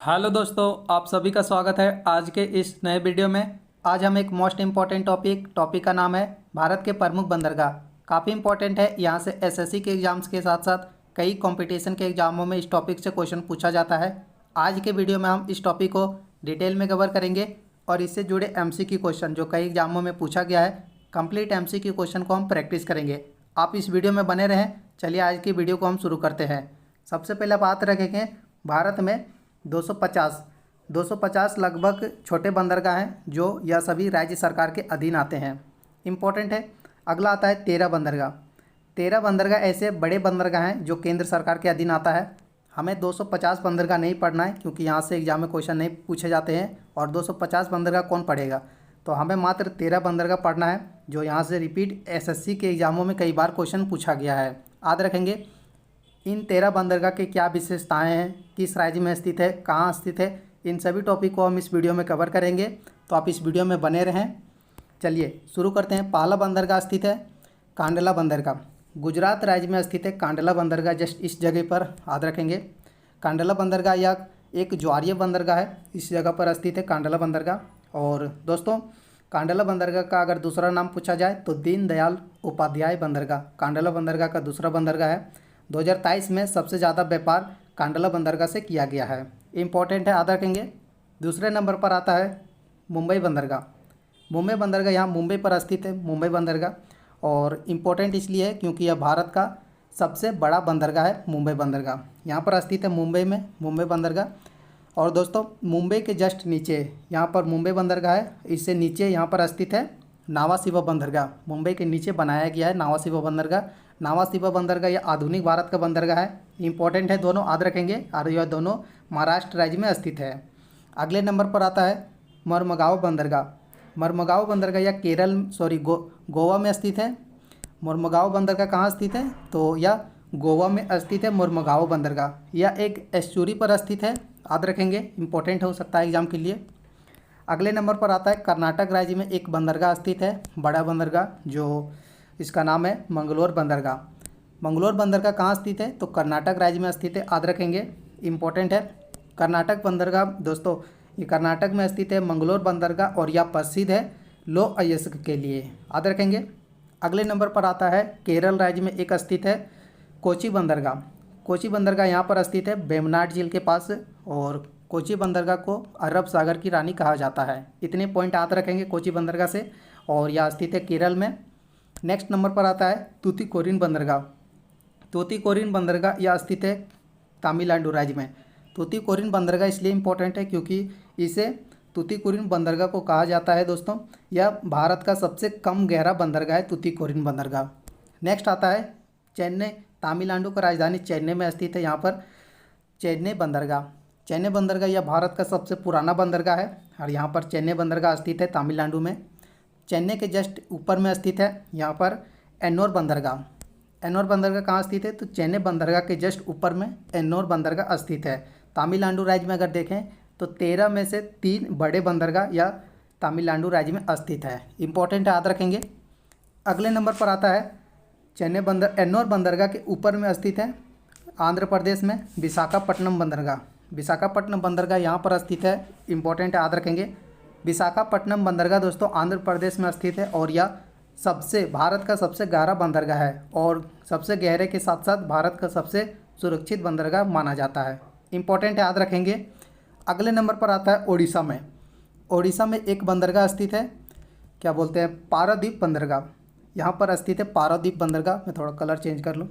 Hello दोस्तों, आप सभी का स्वागत है आज के इस नए वीडियो में। आज हम एक मोस्ट इम्पॉर्टेंट टॉपिक का नाम है भारत के प्रमुख बंदरगाह। काफ़ी इंपॉर्टेंट है, यहाँ से एसएससी के एग्ज़ाम्स के साथ साथ कई कंपटीशन के एग्ज़ामों में इस टॉपिक से क्वेश्चन पूछा जाता है। आज के वीडियो में हम इस टॉपिक को डिटेल में कवर करेंगे और इससे जुड़े एमसीक्यू क्वेश्चन जो कई एग्ज़ामों में पूछा गया है, कंप्लीट एमसीक्यू क्वेश्चन को हम प्रैक्टिस करेंगे। आप इस वीडियो में बने रहें। चलिए आज की वीडियो को हम शुरू करते हैं। सबसे पहले बात रखेंगे भारत में 250 लगभग छोटे बंदरगाह हैं जो यह सभी राज्य सरकार के अधीन आते हैं। इम्पोर्टेंट है। अगला आता है 13 बंदरगाह। 13 बंदरगाह ऐसे बड़े बंदरगाह हैं जो केंद्र सरकार के अधीन आता है। हमें 250 बंदरगाह नहीं पढ़ना है क्योंकि यहाँ से एग्जाम में क्वेश्चन नहीं पूछे जाते हैं और 250 बंदरगाह कौन पढ़ेगा। तो हमें मात्र 13 बंदरगाह पढ़ना है जो यहाँ से रिपीट एसएससी के एग्ज़ामों में कई बार क्वेश्चन पूछा गया है। याद रखेंगे इन 13 बंदरगाह की क्या विशेषताएं हैं, किस राज्य में स्थित है, कहाँ स्थित है, इन सभी टॉपिक को हम इस वीडियो में कवर करेंगे। तो आप इस वीडियो में बने रहें। चलिए शुरू करते हैं। पहला बंदरगाह स्थित है कांडला बंदरगाह। गुजरात राज्य में स्थित है कांडला बंदरगाह। जस्ट इस जगह पर याद रखेंगे कांडला बंदरगाह यह एक ज्वारीय बंदरगाह है। इस जगह पर स्थित है कांडला बंदरगाह। और दोस्तों कांडला बंदरगाह का अगर दूसरा नाम पूछा जाए तो दीनदयाल उपाध्याय बंदरगाह कांडला बंदरगाह का दूसरा बंदरगाह है। 2023 में सबसे ज़्यादा व्यापार कांडला बंदरगाह से किया गया है। इम्पोर्टेंट है, याद रखेंगे। दूसरे नंबर पर आता है मुंबई बंदरगाह। मुंबई बंदरगाह यहाँ मुंबई पर स्थित है मुंबई बंदरगाह। और इम्पोर्टेंट इसलिए है क्योंकि यह भारत का सबसे बड़ा बंदरगाह है मुंबई बंदरगाह। यहाँ पर स्थित है मुंबई में मुंबई बंदरगाह। और दोस्तों मुंबई के जस्ट नीचे यहाँ पर मुंबई बंदरगाह है, इससे नीचे यहाँ पर स्थित है नावा शिवा बंदरगाह। मुंबई के नीचे बनाया गया है नावा शिवा बंदरगाह। नावा शिवा बंदरगाह यह आधुनिक भारत का बंदरगाह है। इंपॉर्टेंट है, दोनों याद रखेंगे और यह दोनों महाराष्ट्र राज्य में स्थित है। अगले नंबर पर आता है मरमगांव बंदरगाह। मरमगांव बंदरगाह यह गोवा में स्थित है। मरमगांव बंदरगाह कहाँ स्थित है तो यह गोवा में स्थित है। मरमगांव बंदरगाह यह एक एस्चुरी पर स्थित है, याद रखेंगे। इंपॉर्टेंट हो सकता है एग्जाम के लिए। अगले नंबर पर आता है कर्नाटक राज्य में एक बंदरगाह स्थित है, बड़ा बंदरगाह, जो इसका नाम है मंगलोर बंदरगाह। मंगलोर बंदरगाह कहाँ स्थित है तो कर्नाटक राज्य में स्थित है, याद रखेंगे। इम्पोर्टेंट है। कर्नाटक बंदरगाह दोस्तों ये कर्नाटक में स्थित है मंगलोर बंदरगाह और यह प्रसिद्ध है लौह अयस्क के लिए, याद रखेंगे। अगले नंबर पर आता है केरल राज्य में एक स्थित है कोची बंदरगाह। कोची बंदरगाह यहाँ पर स्थित है वेम्बनाड झील के पास। और कोची बंदरगाह को अरब सागर की रानी कहा जाता है। इतने पॉइंट याद रखेंगे कोची बंदरगाह से। और यह स्थित है केरल में। नेक्स्ट नंबर पर आता है तूतीकोरिन बंदरगाह। तूतीकोरिन बंदरगाह यह स्थित है तमिलनाडु राज्य में। तूतीकोरिन बंदरगाह इसलिए इम्पोर्टेंट है क्योंकि इसे तूतीकोरिन बंदरगाह को कहा जाता है दोस्तों। यह भारत का सबसे कम गहरा बंदरगाह है तूतीकोरिन बंदरगाह। नेक्स्ट आता है चेन्नई। तमिलनाडु का राजधानी चेन्नई में स्थित है यहाँ पर चेन्नई बंदरगाह। चेन्नई बंदरगाह यह भारत का सबसे पुराना बंदरगाह है और यहाँ पर चेन्नई बंदरगाह स्थित है तमिलनाडु में। चेन्नई के जस्ट ऊपर में स्थित है यहाँ पर एन्नोर बंदरगाह। एन्नोर बंदरगाह कहाँ स्थित है तो चेन्नई बंदरगाह के जस्ट ऊपर में एन्नोर बंदरगाह स्थित है। तमिलनाडु राज्य में अगर देखें तो 13 में से 3 बड़े बंदरगाह या तमिलनाडु राज्य में स्थित है। इंपॉर्टेंट याद रखेंगे। अगले नंबर पर आता है एन्नोर बंदरगाह के ऊपर में स्थित है आंध्र प्रदेश में विशाखापट्टनम बंदरगाह। विशाखापट्टनम बंदरगाह यहाँ पर स्थित है। इंपॉर्टेंट याद रखेंगे। विशाखापट्टनम बंदरगाह दोस्तों आंध्र प्रदेश में स्थित है और यह भारत का सबसे गहरा बंदरगाह है और सबसे गहरे के साथ साथ भारत का सबसे सुरक्षित बंदरगाह माना जाता है। इंपॉर्टेंट याद रखेंगे। अगले नंबर पर आता है ओडिशा में। ओडिशा में एक बंदरगाह स्थित है, क्या बोलते हैं, पारादीप बंदरगाह। यहाँ पर स्थित है पारादीप बंदरगाह। मैं थोड़ा कलर चेंज कर लूँ।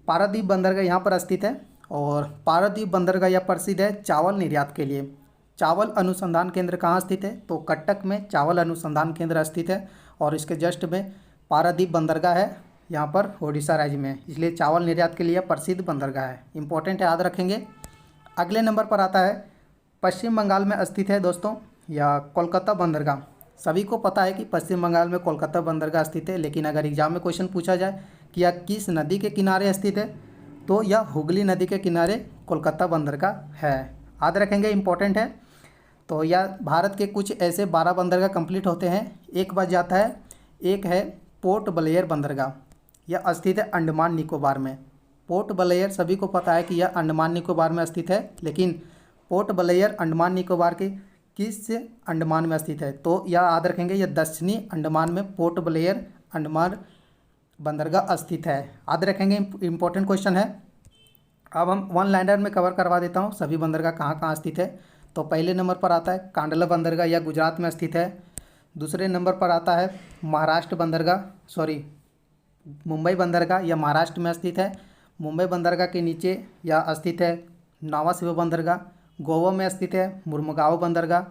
पारादीप बंदरगाह यहाँ पर स्थित है और पारादीप बंदरगाह यह प्रसिद्ध है चावल निर्यात के लिए। चावल अनुसंधान केंद्र कहाँ स्थित है तो कटक में चावल अनुसंधान केंद्र स्थित है और इसके जस्ट में पारादीप बंदरगाह है यहाँ पर ओडिशा राज्य में, इसलिए चावल निर्यात के लिए प्रसिद्ध बंदरगाह है। इंपॉर्टेंट है, याद रखेंगे। अगले नंबर पर आता है पश्चिम बंगाल में स्थित है दोस्तों या कोलकाता बंदरगाह। सभी को पता है कि पश्चिम बंगाल में कोलकाता बंदरगाह स्थित है, लेकिन अगर एग्जाम में क्वेश्चन पूछा जाए कि यह किस नदी के किनारे स्थित है तो यह हुगली नदी के किनारे कोलकाता बंदरगाह है, याद रखेंगे। इंपॉर्टेंट है। तो यह भारत के कुछ ऐसे 12 बंदरगाह कंप्लीट होते हैं। एक बच जाता है, एक है पोर्ट ब्लेयर बंदरगाह। यह स्थित है अंडमान निकोबार में। पोर्ट ब्लेयर सभी को पता है कि यह अंडमान निकोबार में स्थित है, लेकिन पोर्ट ब्लेयर अंडमान निकोबार के किस अंडमान में स्थित है? तो यह याद रखेंगे, यह दक्षिणी अंडमान में पोर्ट ब्लेयर अंडमान बंदरगाह स्थित है। याद रखेंगे, इंपॉर्टेंट क्वेश्चन है। अब हम वन लाइनर में कवर करवा देता हूँ सभी बंदरगाह कहाँ कहाँ स्थित है। तो पहले नंबर पर आता है कांडला बंदरगाह, यह गुजरात में स्थित है। दूसरे नंबर पर आता है महाराष्ट्र बंदरगाह, मुंबई बंदरगाह, यह महाराष्ट्र में स्थित है। मुंबई बंदरगाह के नीचे यह स्थित है नावाशिवा बंदरगाह। गोवा में स्थित है मुर्मुगांव बंदरगाह।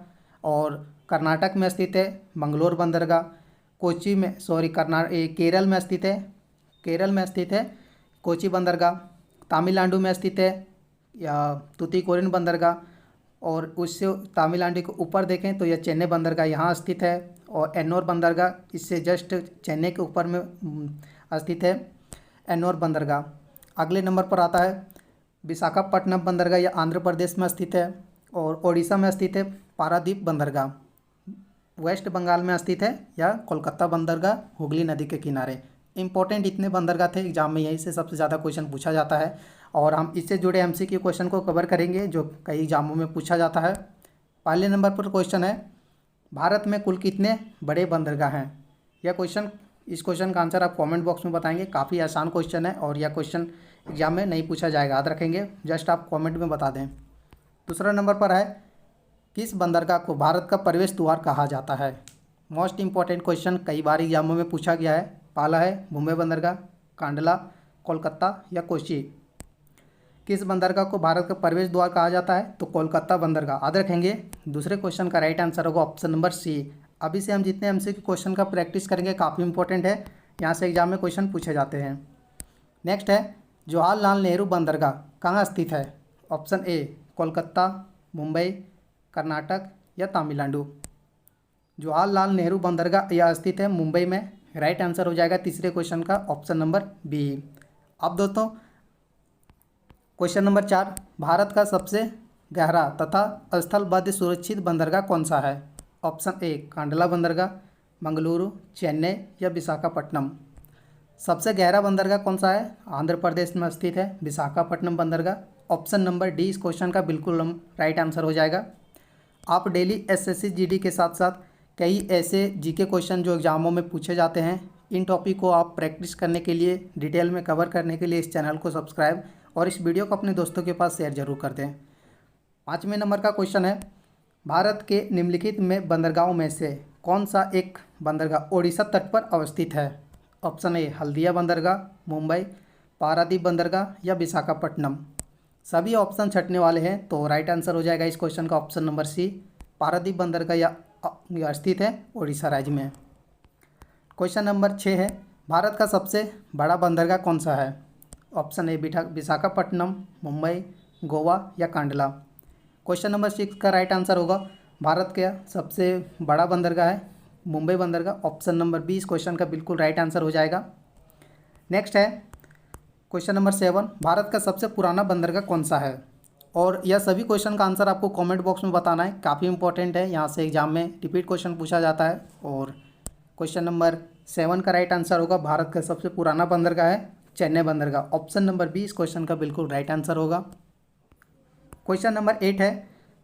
और कर्नाटक में स्थित है मंगलोर बंदरगाह। कोची में केरल में स्थित है कोची बंदरगाह। तमिलनाडु में स्थित है या तूतीकोरिन बंदरगाह। और उससे तमिलनाडु के ऊपर देखें तो यह चेन्नई बंदरगाह यहाँ स्थित है। और एन्नोर बंदरगाह इससे जस्ट चेन्नई के ऊपर में स्थित है एन्नोर बंदरगाह। अगले नंबर पर आता है विशाखापट्टनम बंदरगाह, यह आंध्र प्रदेश में स्थित है। और ओडिशा में स्थित है पारादीप बंदरगाह। वेस्ट बंगाल में स्थित है या कोलकाता बंदरगाह हुगली नदी के किनारे। इंपॉर्टेंट इतने बंदरगाह थे, एग्जाम में यहीं से सबसे ज़्यादा क्वेश्चन पूछा जाता है। और हम इससे जुड़े एमसीक्यू क्वेश्चन को कवर करेंगे जो कई एग्जामों में पूछा जाता है। पहले नंबर पर क्वेश्चन है भारत में कुल कितने बड़े बंदरगाह हैं? इस क्वेश्चन का आंसर आप कमेंट बॉक्स में बताएंगे। काफ़ी आसान क्वेश्चन है और यह क्वेश्चन एग्जाम में नहीं पूछा जाएगा, याद रखेंगे, जस्ट आप कमेंट में बता दें। दूसरा नंबर पर है किस बंदरगाह को भारत का प्रवेश द्वार कहा जाता है? मोस्ट इंपॉर्टेंट क्वेश्चन, कई बार एग्जामों में पूछा गया है। पहला है मुंबई बंदरगाह, कांडला, कोलकाता या कोची। किस बंदरगाह को भारत का प्रवेश द्वार कहा जाता है? तो कोलकाता बंदरगाह, याद रखेंगे। दूसरे क्वेश्चन का राइट आंसर होगा ऑप्शन नंबर सी। अभी से हम जितने एमसीक्यू क्वेश्चन का प्रैक्टिस करेंगे काफ़ी इंपॉर्टेंट है, यहाँ से एग्जाम में क्वेश्चन पूछे जाते हैं। नेक्स्ट है जवाहरलाल नेहरू बंदरगाह कहाँ स्थित है? ऑप्शन ए कोलकाता, मुंबई, कर्नाटक या तमिलनाडु। जवाहरलाल नेहरू बंदरगाह यह स्थित है मुंबई में। राइट आंसर हो जाएगा तीसरे क्वेश्चन का ऑप्शन नंबर बी। अब दोस्तों क्वेश्चन नंबर 4, भारत का सबसे गहरा तथा स्थलबद्ध सुरक्षित बंदरगाह कौन सा है? ऑप्शन ए कांडला बंदरगाह, मंगलुरु, चेन्नई या विशाखापट्टनम। सबसे गहरा बंदरगाह कौन सा है? आंध्र प्रदेश में स्थित है विशाखापट्टनम बंदरगाह। ऑप्शन नंबर डी इस क्वेश्चन का बिल्कुल राइट आंसर हो जाएगा। आप डेली एसएससी जीडी के साथ साथ कई ऐसे जीके क्वेश्चन जो एग्जामों में पूछे जाते हैं, इन टॉपिक को आप प्रैक्टिस करने के लिए, डिटेल में कवर करने के लिए इस चैनल को सब्सक्राइब और इस वीडियो को अपने दोस्तों के पास शेयर जरूर कर दें। 5वें नंबर का क्वेश्चन है भारत के निम्नलिखित में बंदरगाहों में से कौन सा एक बंदरगाह ओडिशा तट पर अवस्थित है? ऑप्शन ए हल्दिया बंदरगाह, मुंबई, पारादीप बंदरगाह या विशाखापट्टनम। सभी ऑप्शन छटने वाले हैं, तो राइट आंसर हो जाएगा इस क्वेश्चन का ऑप्शन नंबर सी, पारादीप बंदरगाह या स्थित है ओडिशा राज्य में। क्वेश्चन नंबर 6 है भारत का सबसे बड़ा बंदरगाह कौन सा है? ऑप्शन ए विशाखापट्टनम, मुंबई, गोवा या कांडला। क्वेश्चन नंबर 6 का राइट आंसर होगा भारत का सबसे बड़ा बंदरगाह है मुंबई बंदरगाह। ऑप्शन नंबर बी इस क्वेश्चन का बिल्कुल राइट आंसर हो जाएगा। नेक्स्ट है क्वेश्चन नंबर 7, भारत का सबसे पुराना बंदरगाह कौन सा है? और यह सभी क्वेश्चन का आंसर आपको कमेंट बॉक्स में बताना है, काफ़ी इंपॉर्टेंट है, यहाँ से एग्जाम में रिपीट क्वेश्चन पूछा जाता है। और क्वेश्चन नंबर 7 का राइट आंसर होगा भारत का सबसे पुराना बंदरगाह है चेन्नई बंदरगाह। ऑप्शन नंबर बी इस क्वेश्चन का बिल्कुल राइट आंसर होगा। क्वेश्चन नंबर 8 है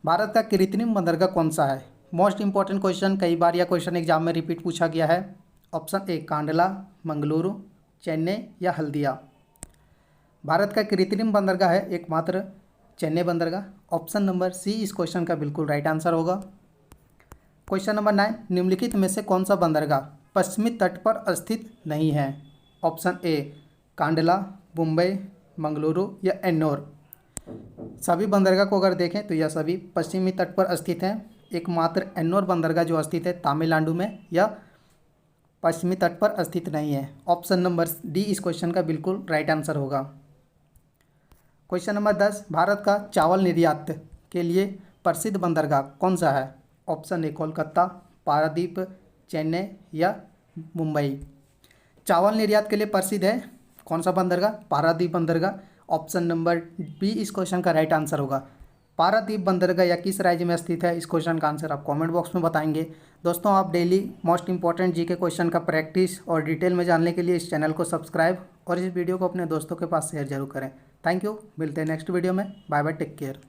भारत का कृत्रिम बंदरगाह कौन सा है? मोस्ट इंपॉर्टेंट क्वेश्चन, कई बार यह क्वेश्चन एग्जाम में रिपीट पूछा गया है। ऑप्शन ए कांडला, मंगलुरु, चेन्नई या हल्दिया। भारत का कृत्रिम बंदरगाह है एकमात्र चेन्नई बंदरगाह। ऑप्शन नंबर सी इस क्वेश्चन का बिल्कुल राइट आंसर होगा। क्वेश्चन नंबर 9, निम्नलिखित में से कौन सा बंदरगाह पश्चिमी तट पर स्थित नहीं है? ऑप्शन ए कांडला, मुंबई, मंगलुरु या एन्नोर। सभी बंदरगाह को अगर देखें तो यह सभी पश्चिमी तट पर स्थित हैं। एकमात्र एन्नोर बंदरगाह जो स्थित है तमिलनाडु में, यह पश्चिमी तट पर स्थित नहीं है। ऑप्शन नंबर डी इस क्वेश्चन का बिल्कुल राइट आंसर होगा। क्वेश्चन नंबर 10, भारत का चावल निर्यात के लिए प्रसिद्ध बंदरगाह कौन सा है? ऑप्शन ए कोलकाता, पारादीप, चेन्नई या मुंबई। चावल निर्यात के लिए प्रसिद्ध है कौन सा बंदरगाह? पारादीप बंदरगाह। ऑप्शन नंबर बी इस क्वेश्चन का राइट आंसर होगा। पारादीप बंदरगाह या किस राज्य में स्थित है, इस क्वेश्चन का आंसर आप कमेंट बॉक्स में बताएंगे। दोस्तों आप daily most important GK question का प्रैक्टिस और डिटेल में जानने के लिए इस चैनल को सब्सक्राइब और इस वीडियो को अपने दोस्तों के पास शेयर जरूर करें। थैंक यू, मिलते हैं नेक्स्ट वीडियो में। Bye bye, take care.